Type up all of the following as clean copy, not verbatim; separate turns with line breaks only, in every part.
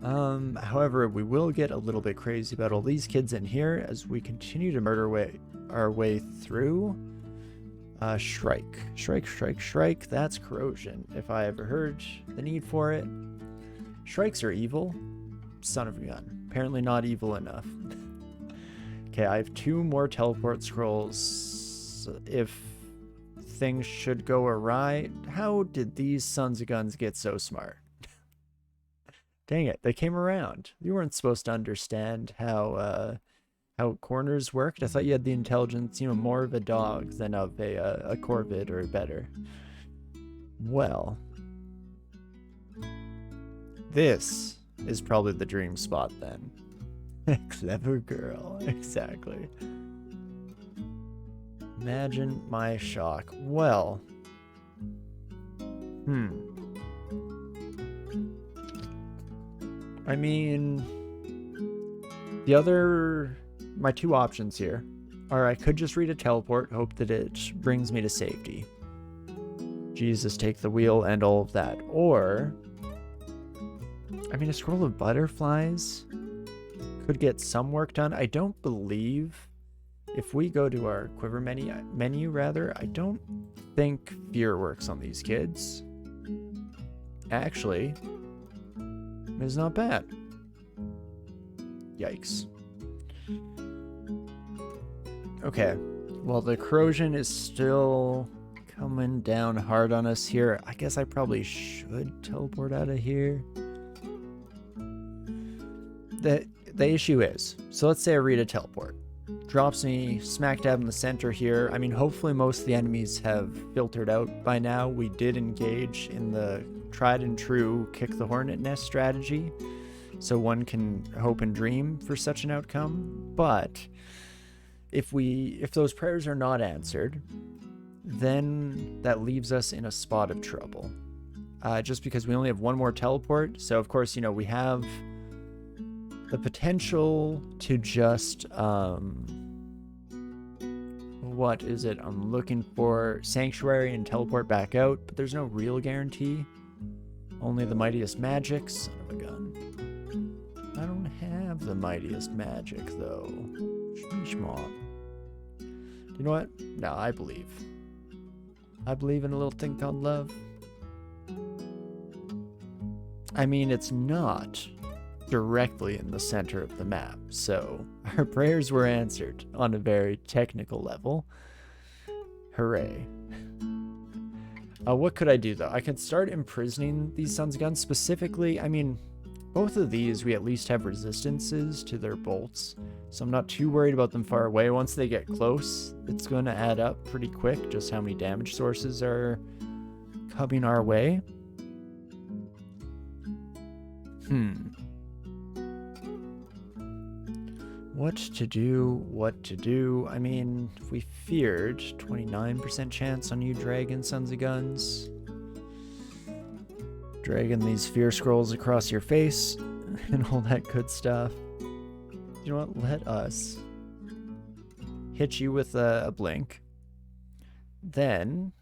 However, we will get a little bit crazy about all these kids in here as we continue to murder our way through. Shrike. Shrike. That's corrosion, if I ever heard the need for it. Shrikes are evil. Son of a gun. Apparently not evil enough. Okay, I have 2 more teleport scrolls. If things should go awry, how did these sons of guns get so smart? Dang it, they came around. You weren't supposed to understand how corners worked. I thought you had the intelligence, more of a dog than of a corvid or better. Well, this is probably the dream spot then. Clever girl, exactly. Imagine my shock. Well, I mean, my 2 options here are I could just read a teleport, hope that it brings me to safety. Jesus, take the wheel and all of that. Or, I mean, a scroll of butterflies could get some work done. I don't believe, if we go to our quiver menu, I don't think fear works on these kids. Actually, it's not bad. Yikes. Okay, well, the corrosion is still coming down hard on us here. I guess I probably should teleport out of here. The issue is, so let's say I read a teleport. Drops me smack dab in the center here. I mean, hopefully most of the enemies have filtered out by now. We did engage in the tried and true kick the hornet nest strategy, so one can hope and dream for such an outcome. But if those prayers are not answered, then that leaves us in a spot of trouble. Just because we only have 1 more teleport, so of course, we have the potential to just what is it I'm looking for? Sanctuary and teleport back out, but there's no real guarantee. Only the mightiest magic. Son of a gun. I don't have the mightiest magic though. Shmeeshmaw. You know what? No, I believe in a little thing called love. I mean, it's not directly in the center of the map, so our prayers were answered on a very technical level. Hooray. What could I do though? I could start imprisoning these sons of guns. Specifically, I mean, both of these we at least have resistances to their bolts, so I'm not too worried about them far away. Once they get close, it's going to add up pretty quick just how many damage sources are coming our way. What to do? I mean, if we feared 29% chance on you dragon sons of guns. Dragging these fear scrolls across your face and all that good stuff. You know what? Let us hit you with a blink. Then,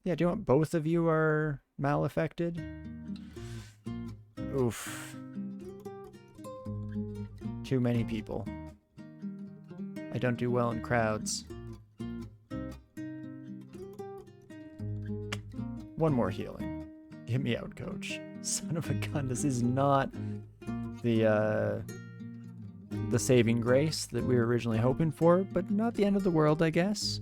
yeah, do you want both of you are mal-affected? Oof. Too many people. I don't do well in crowds. 1 more healing. Get me out, coach. Son of a gun, this is not the saving grace that we were originally hoping for, but not the end of the world, I guess.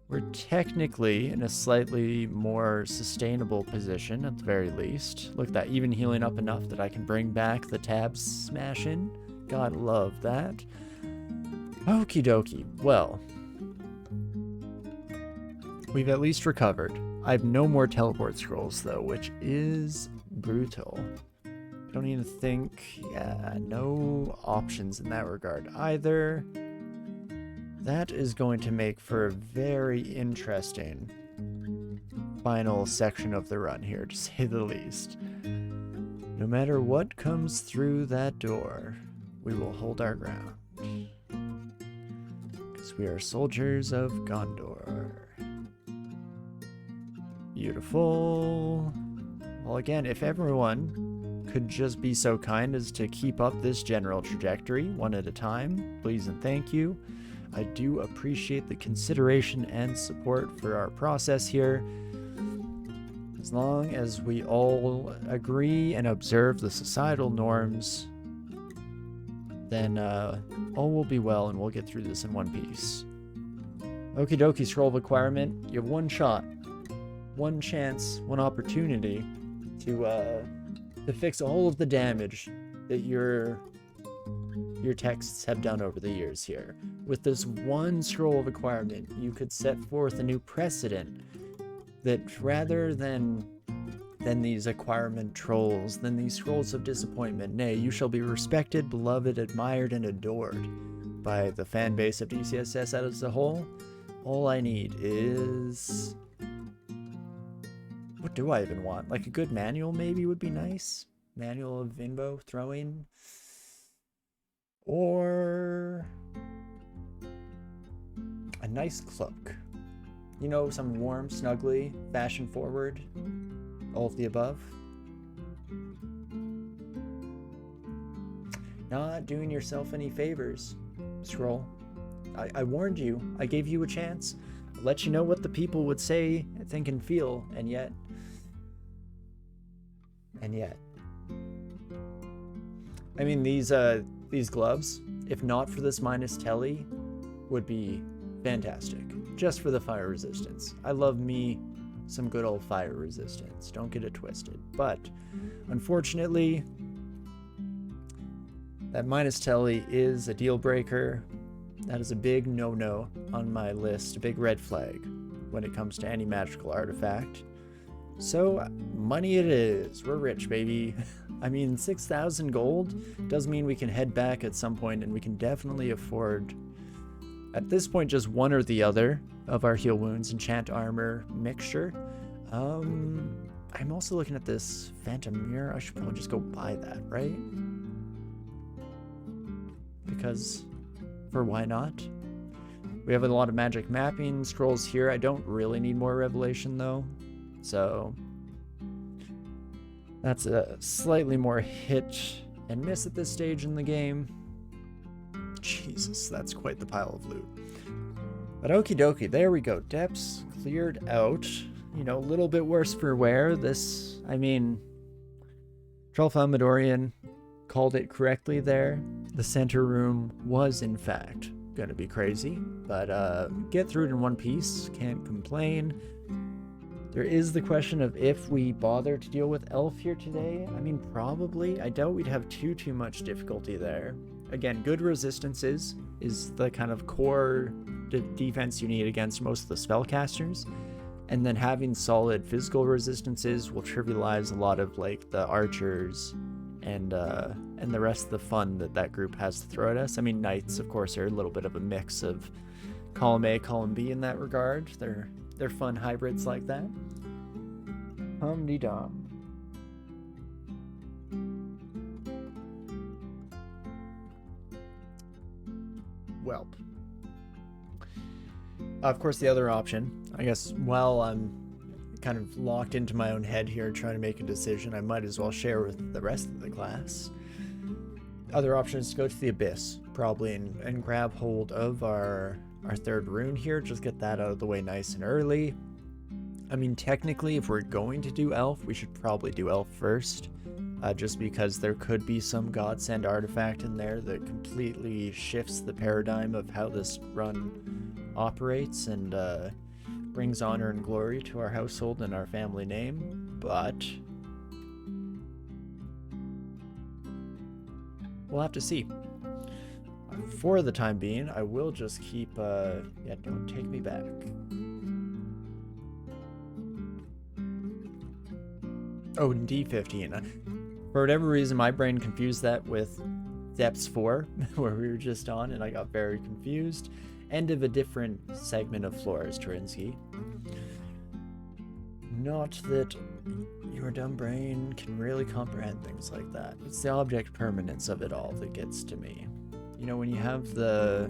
We're technically in a slightly more sustainable position, at the very least. Look at that, even healing up enough that I can bring back the tabs smashing. God love that. Okie dokie. Well, we've at least recovered. I have no more teleport scrolls though, which is brutal. I don't even think, yeah, no options in that regard either. That is going to make for a very interesting final section of the run here, to say the least. No matter what comes through that door, we will hold our ground. Because we are soldiers of Gondor. Beautiful. All again, if everyone could just be so kind as to keep up this general trajectory one at a time, please and thank you. I do appreciate the consideration and support for our process here. As long as we all agree and observe the societal norms, then all will be well and we'll get through this in one piece. Okie dokie, scroll of acquirement. You have one shot, one chance, one opportunity to fix all of the damage that your texts have done over the years here. With this one scroll of acquirement, you could set forth a new precedent that rather than these acquirement trolls, than these scrolls of disappointment, nay, you shall be respected, beloved, admired, and adored by the fan base of DCSS as a whole. All I need is... what do I even want? Like a good manual maybe would be nice. Manual of Vinbo throwing. Or a nice cloak. You know, some warm, snuggly, fashion forward. All of the above. Not doing yourself any favors, Scroll. I warned you. I gave you a chance. I let you know what the people would say, think, and feel, and yet... I mean, these gloves, if not for this minus telly, would be fantastic. Just for the fire resistance. I love me some good old fire resistance. Don't get it twisted. But, unfortunately, that minus telly is a deal breaker. That is a big no-no on my list, a big red flag when it comes to any magical artifact. So, money it is. We're rich, baby. I mean, 6,000 gold does mean we can head back at some point, and we can definitely afford, at this point, just one or the other of our heal wounds, enchant armor mixture. I'm also looking at this phantom mirror. I should probably just go buy that, right? Because, for why not? We have a lot of magic mapping scrolls here. I don't really need more revelation though. So that's a slightly more hit and miss at this stage in the game. Jesus, that's quite the pile of loot. But okie dokie, there we go. Depths cleared out. You know, a little bit worse for wear. This, I mean, Trolfa Midorian called it correctly there. The center room was, in fact, gonna be crazy. But get through it in one piece. Can't complain. There is the question of if we bother to deal with Elf here today. I mean, probably. I doubt we'd have too much difficulty there. Again, good resistances is the kind of core defense you need against most of the spellcasters. And then having solid physical resistances will trivialize a lot of like the archers and the rest of the fun that group has to throw at us. I mean, knights, of course, are a little bit of a mix of column A, column B in that regard. They're fun hybrids like that. Hum-de-dum. Welp. Of course, the other option, I guess, while I'm kind of locked into my own head here trying to make a decision, I might as well share with the rest of the class. Other option is to go to the Abyss, probably, and grab hold of our third rune here. Just get that out of the way nice and early. I mean, technically, if we're going to do Elf, we should probably do Elf first. Just because there could be some godsend artifact in there that completely shifts the paradigm of how this run operates and brings honor and glory to our household and our family name. But we'll have to see. For the time being, I will just keep, yeah, don't take me back. Oh, D15. For whatever reason, my brain confused that with Depths 4, where we were just on, and I got very confused. End of a different segment of Flora's Torinski. Not that your dumb brain can really comprehend things like that. It's the object permanence of it all that gets to me. You know, when you have the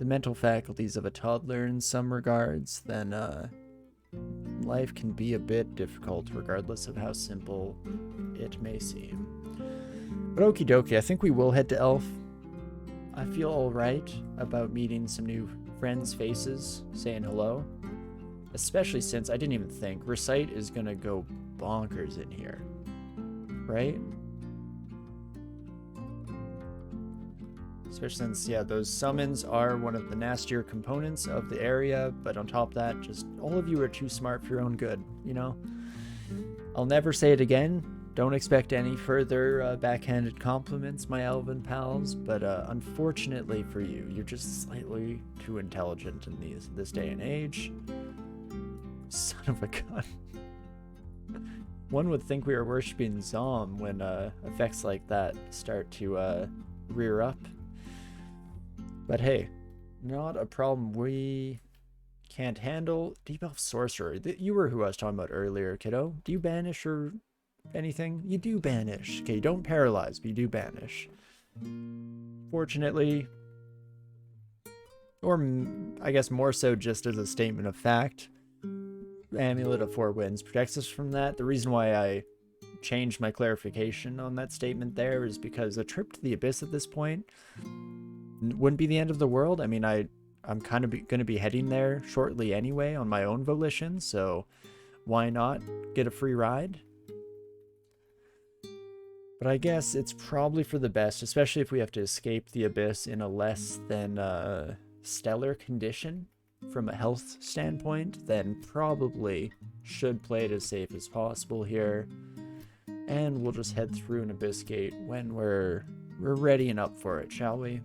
mental faculties of a toddler in some regards, then life can be a bit difficult, regardless of how simple it may seem. But okie dokie, I think we will head to Elf. I feel alright about meeting some new friends' faces, saying hello. Especially since I didn't even think Recite is gonna go bonkers in here. Right? Especially since, yeah, those summons are one of the nastier components of the area, but on top of that, just all of you are too smart for your own good, you know? I'll never say it again. Don't expect any further backhanded compliments, my elven pals, but unfortunately for you, you're just slightly too intelligent in this day and age. Son of a gun. One would think we are worshipping Zom when effects like that start to rear up. But hey, not a problem we can't handle. Deep Elf Sorcerer. You were who I was talking about earlier, kiddo. Do you banish or anything? You do banish. Okay, you don't paralyze, but you do banish. Fortunately, or I guess more so just as a statement of fact, Amulet of Four Winds protects us from that. The reason why I changed my clarification on that statement there is because a trip to the Abyss at this point wouldn't be the end of the world. I mean, I'm kind of going to be heading there shortly anyway on my own volition, so why not get a free ride? But I guess it's probably for the best, especially if we have to escape the Abyss in a less than stellar condition from a health standpoint, then probably should play it as safe as possible here. And we'll just head through an Abyss Gate when we're ready and up for it, shall we?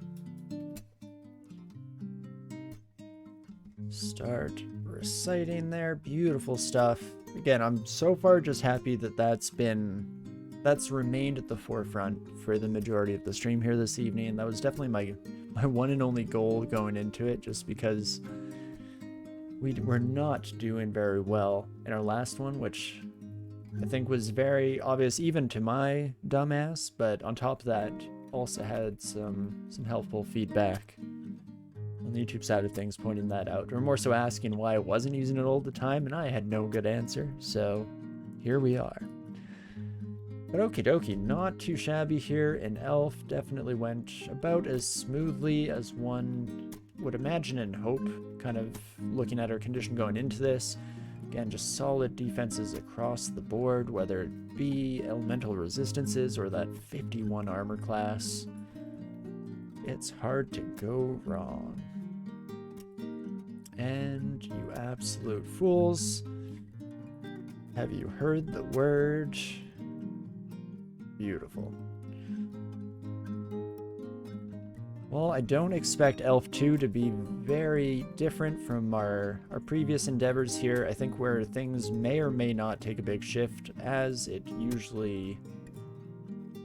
Start reciting there. Beautiful stuff. Again, I'm so far just happy that that's remained at the forefront for the majority of the stream here this evening. That was definitely my one and only goal going into it, just because we were not doing very well in our last one, which I think was very obvious even to my dumbass, but on top of that, also had some helpful feedback on the YouTube side of things pointing that out, or more so asking why I wasn't using it all the time, and I had no good answer, so here we are. But okie dokie, not too shabby here in Elf. Definitely went about as smoothly as one would imagine and hope, kind of looking at our condition going into this. Again, just solid defenses across the board, whether it be elemental resistances or that 51 armor class. It's hard to go wrong. And you absolute fools, have you heard the word? Beautiful. Well, I don't expect Elf 2 to be very different from our previous endeavors here. I think where things may or may not take a big shift, as it usually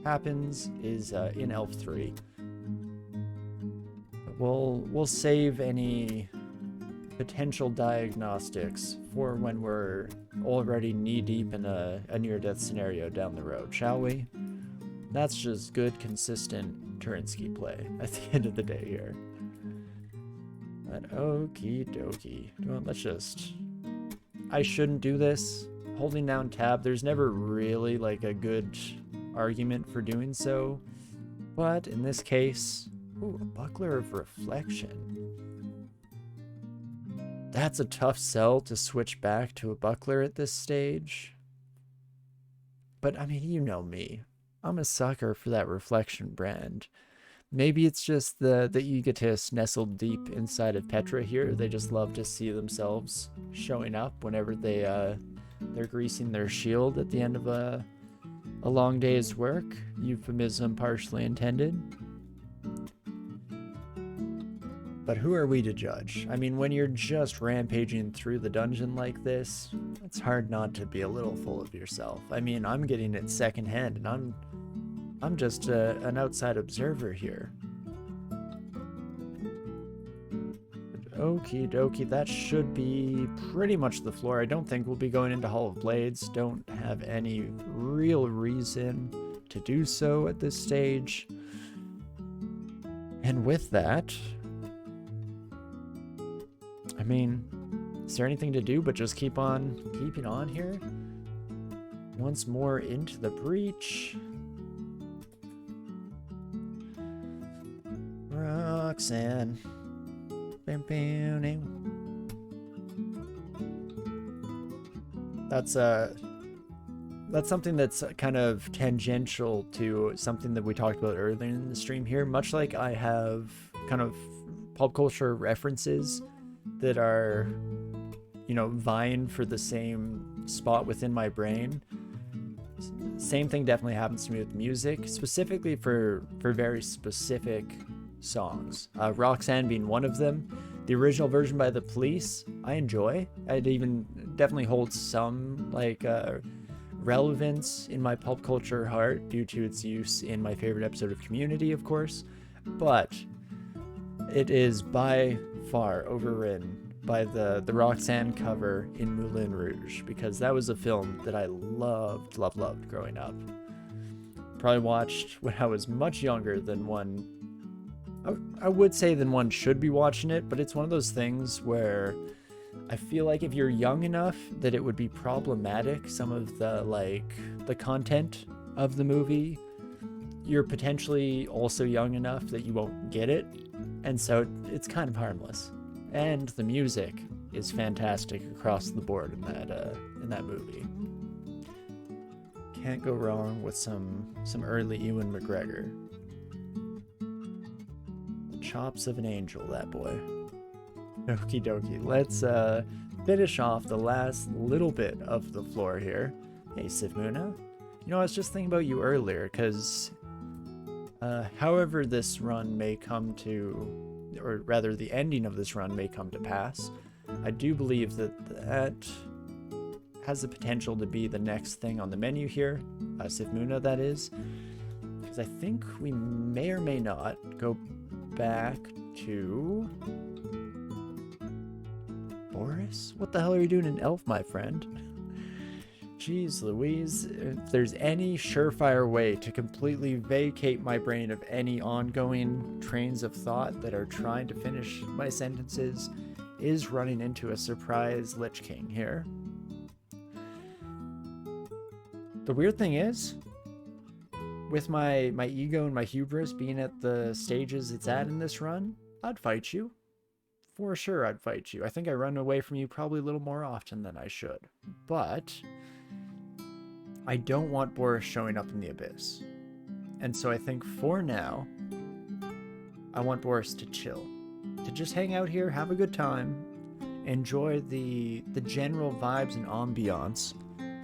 happens, is in Elf 3. We'll save any potential diagnostics for when we're already knee-deep in a near-death scenario down the road, shall we? That's just good, consistent Torinski play at the end of the day here. But okie dokie. Let's just... I shouldn't do this. Holding down tab, there's never really like a good argument for doing so. But in this case... Ooh, a Buckler of Reflection. That's a tough sell to switch back to a Buckler at this stage. But I mean, you know me. I'm a sucker for that Reflection brand. Maybe it's just the egotists nestled deep inside of Petra here. They just love to see themselves showing up whenever they're greasing their shield at the end of a long day's work. Euphemism partially intended. But who are we to judge? I mean, when you're just rampaging through the dungeon like this, it's hard not to be a little full of yourself. I mean, I'm getting it secondhand, and I'm just an outside observer here. But okie dokie, that should be pretty much the floor. I don't think we'll be going into Hall of Blades. Don't have any real reason to do so at this stage. And with that... I mean, Is there anything to do but just keep on keeping on here? Once more into the breach. Roxanne. That's something that's kind of tangential to something that we talked about earlier in the stream here. Much like I have kind of pop culture references that are, you know, vying for the same spot within my brain. Same thing definitely happens to me with music, specifically for very specific songs. Roxanne being one of them. The original version by The Police, I enjoy. It even definitely holds some like relevance in my pop culture heart due to its use in my favorite episode of Community, of course. But it is by far overridden by the Roxanne cover in Moulin Rouge, because that was a film that I loved growing up. Probably watched when I was much younger than one. I would say than one should be watching it, but it's one of those things where I feel like if you're young enough that it would be problematic, some of the content of the movie, you're potentially also young enough that you won't get it, and so it's kind of harmless. And the music is fantastic across the board in that movie. Can't go wrong with some early Ewan McGregor. The chops of an angel, that boy. Okie dokie. Let's finish off the last little bit of the floor here. Hey, Sivmuna. You know, I was just thinking about you earlier, because however this run may come to, or rather the ending of this run may come to pass, I do believe that has the potential to be the next thing on the menu here, Sivmuna that is, because I think we may or may not go back to Boris? What the hell are you doing in Elf, my friend? Jeez Louise, if there's any surefire way to completely vacate my brain of any ongoing trains of thought that are trying to finish my sentences, is running into a surprise Lich King here. The weird thing is, with my ego and my hubris being at the stages it's at in this run, I'd fight you. For sure I'd fight you. I think I run away from you probably a little more often than I should. But I don't want Boris showing up in the Abyss. And so I think for now, I want Boris to chill. To just hang out here, have a good time, enjoy the general vibes and ambiance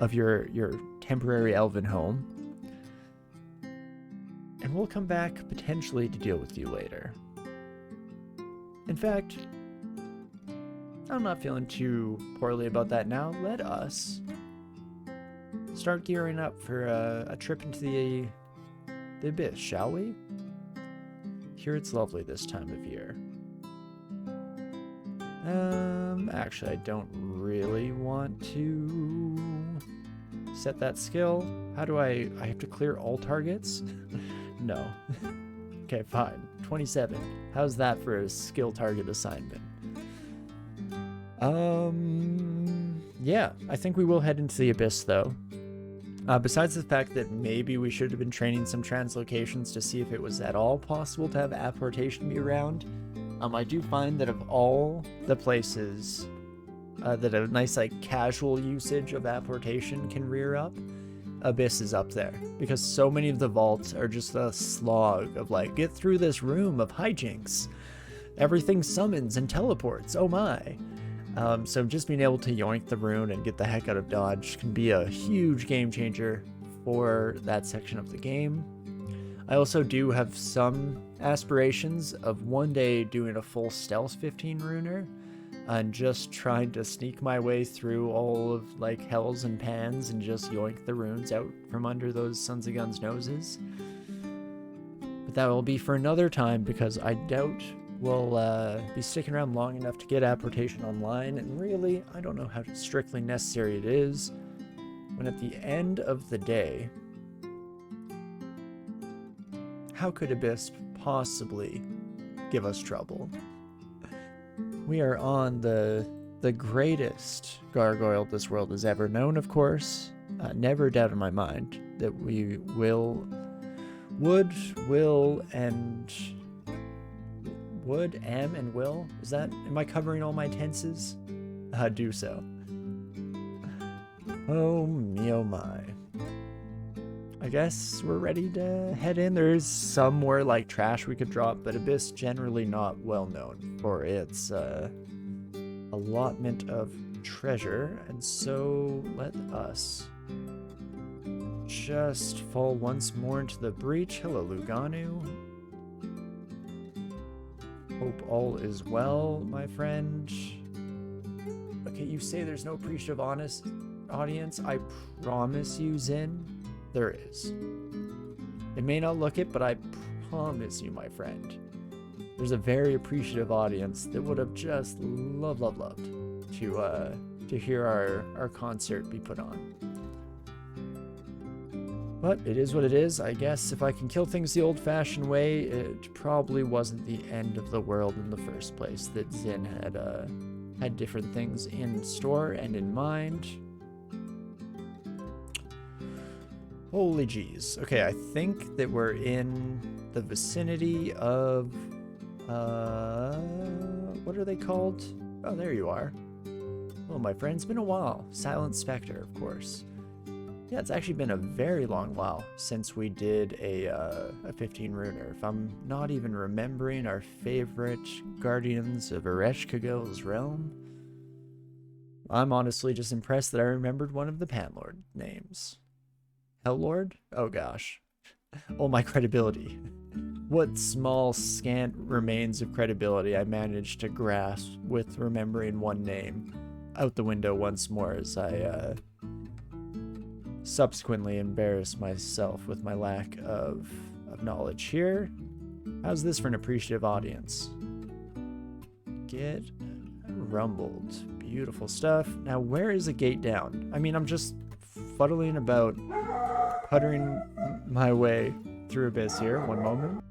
of your temporary elven home. And we'll come back potentially to deal with you later. In fact, I'm not feeling too poorly about that now. Let us start gearing up for a trip into the Abyss, shall we? Here it's lovely this time of year. Actually, I don't really want to set that skill. How do I have to clear all targets? No. Okay, fine. 27. How's that for a skill target assignment? Yeah, I think we will head into the Abyss, though. Besides the fact that maybe we should have been training some translocations to see if it was at all possible to have apportation be around, I do find that of all the places that a nice, casual usage of apportation can rear up, Abyss is up there, because so many of the vaults are just a slog of get through this room of hijinks. Everything summons and teleports, oh my. So just being able to yoink the rune and get the heck out of dodge can be a huge game changer for that section of the game. I also do have some aspirations of one day doing a full stealth 15 runer and just trying to sneak my way through all of hells and pans and just yoink the runes out from under those sons of guns noses. But that will be for another time, because I doubt we'll be sticking around long enough to get apportation online, and really, I don't know how strictly necessary it is, when at the end of the day, how could Abyss possibly give us trouble? We are on the the greatest gargoyle this world has ever known, of course. Never a doubt in my mind that we would, am, and will. Am I covering all my tenses? Do so. Oh me, oh my. I guess we're ready to head in. There's some more like trash we could drop, but Abyss generally not well known for its allotment of treasure, and so let us just fall once more into the breach. Hello, Luganu. Hope all is well, my friend. Okay, you say there's no appreciative audience. I promise you, Zin, there is. It may not look it, but I promise you, my friend, there's a very appreciative audience that would have just loved to hear our concert be put on. But it is what it is. I guess if I can kill things the old-fashioned way, it probably wasn't the end of the world in the first place. That Zin had different things in store and in mind. Holy jeez. Okay, I think that we're in the vicinity of what are they called? Oh, there you are. Oh, my friend, it's been a while. Silent Spectre, of course. Yeah, it's actually been a very long while since we did a 15 runer. If I'm not even remembering our favorite Guardians of Ereshkigal's realm, I'm honestly just impressed that I remembered one of the Panlord names. Hellord? Oh gosh. Oh, my credibility. What small, scant remains of credibility I managed to grasp with remembering one name out the window once more as I subsequently embarrass myself with my lack of knowledge here. How's this for an appreciative audience? Get rumbled. Beautiful stuff. Now, where is a gate down? I mean, I'm just fuddling about, puttering my way through Abyss here. One moment.